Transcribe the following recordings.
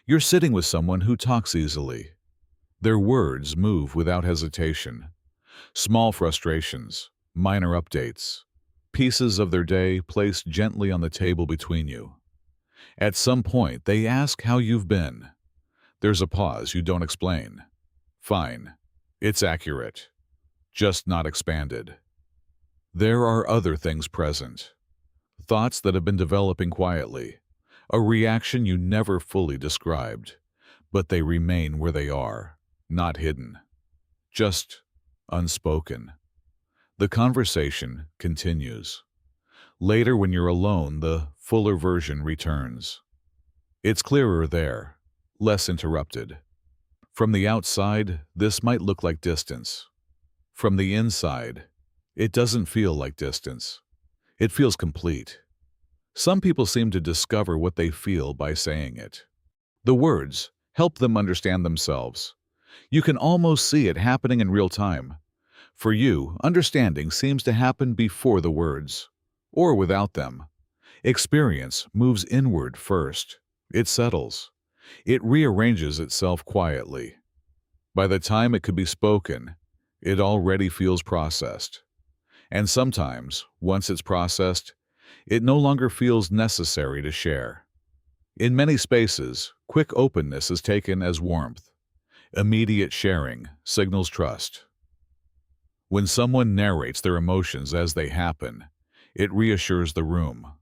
You're sitting with someone who talks easily. Their words move without hesitation. Small frustrations, minor updates, pieces of their day placed gently on the table between you. At some point, they ask how you've been. There's a pause you don't explain. Fine. It's accurate. Just not expanded. There are other things present. Thoughts that have been developing quietly. A reaction you never fully described. But they remain where they are, not hidden. Just unspoken. The conversation continues. Later, when you're alone, the fuller version returns. It's clearer there, less interrupted. From the outside, this might look like distance. From the inside, it doesn't feel like distance. It feels complete. Some people seem to discover what they feel by saying it. The words help them understand themselves. You can almost see it happening in real time. For you, understanding seems to happen before the words, or without them. Experience moves inward first. It settles. It rearranges itself quietly. By the time it could be spoken, it already feels processed. And sometimes, once it's processed, it no longer feels necessary to share. In many spaces, quick openness is taken as warmth. Immediate sharing signals trust. When someone narrates their emotions as they happen, it reassures the room.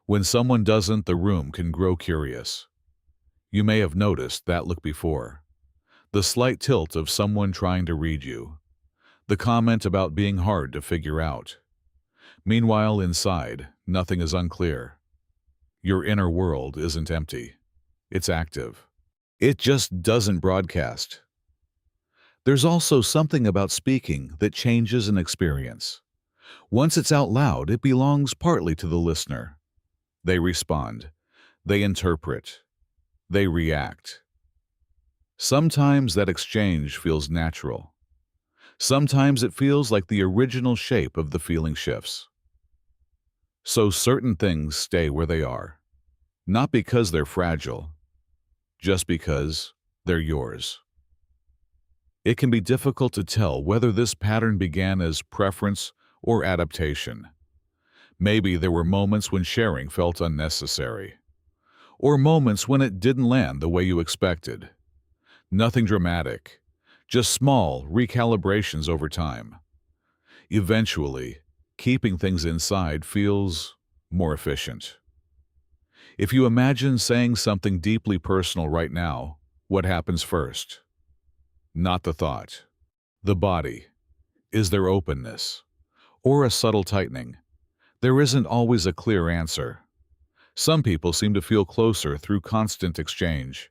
When someone doesn't, the room can grow curious. You may have noticed that look before. The slight tilt of someone trying to read you. The comment about being hard to figure out. Meanwhile, inside, nothing is unclear. Your inner world isn't empty. It's active. It just doesn't broadcast. There's also something about speaking that changes an experience. Once it's out loud, it belongs partly to the listener. They respond. They interpret. They react. Sometimes that exchange feels natural. Sometimes it feels like the original shape of the feeling shifts. So certain things stay where they are, not because they're fragile, just because they're yours. It can be difficult to tell whether this pattern began as preference or adaptation. Maybe there were moments when sharing felt unnecessary, or moments when it didn't land the way you expected. Nothing dramatic, just small recalibrations over time. Eventually, keeping things inside feels more efficient. If you imagine saying something deeply personal right now, what happens first? Not the thought. The body. Is there openness? Or a subtle tightening? There isn't always a clear answer. Some people seem to feel closer through constant exchange.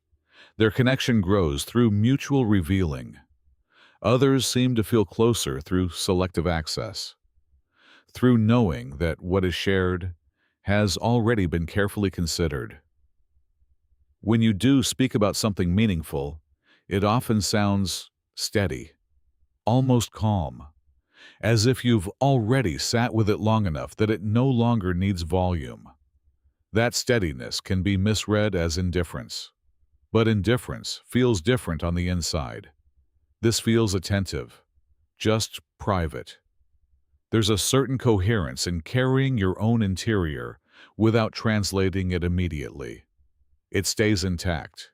Their connection grows through mutual revealing. Others seem to feel closer through selective access. Through knowing that what is shared has already been carefully considered. When you do speak about something meaningful, it often sounds steady, almost calm, as if you've already sat with it long enough that it no longer needs volume. That steadiness can be misread as indifference, but indifference feels different on the inside. This feels attentive, just private. There's a certain coherence in carrying your own interior without translating it immediately. It stays intact.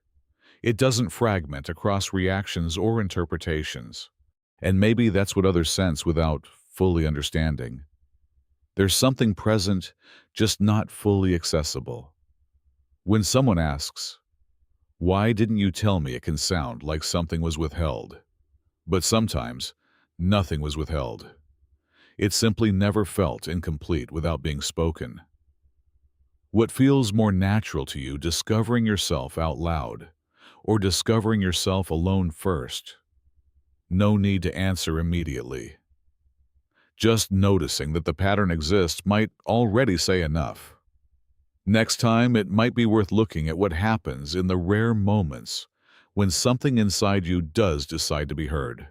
It doesn't fragment across reactions or interpretations. And maybe that's what others sense without fully understanding. There's something present, just not fully accessible. When someone asks, "Why didn't you tell me?" it can sound like something was withheld. But sometimes, nothing was withheld. It simply never felt incomplete without being spoken. What feels more natural to you, discovering yourself out loud, or discovering yourself alone first? No need to answer immediately. Just noticing that the pattern exists might already say enough. Next time, it might be worth looking at what happens in the rare moments when something inside you does decide to be heard.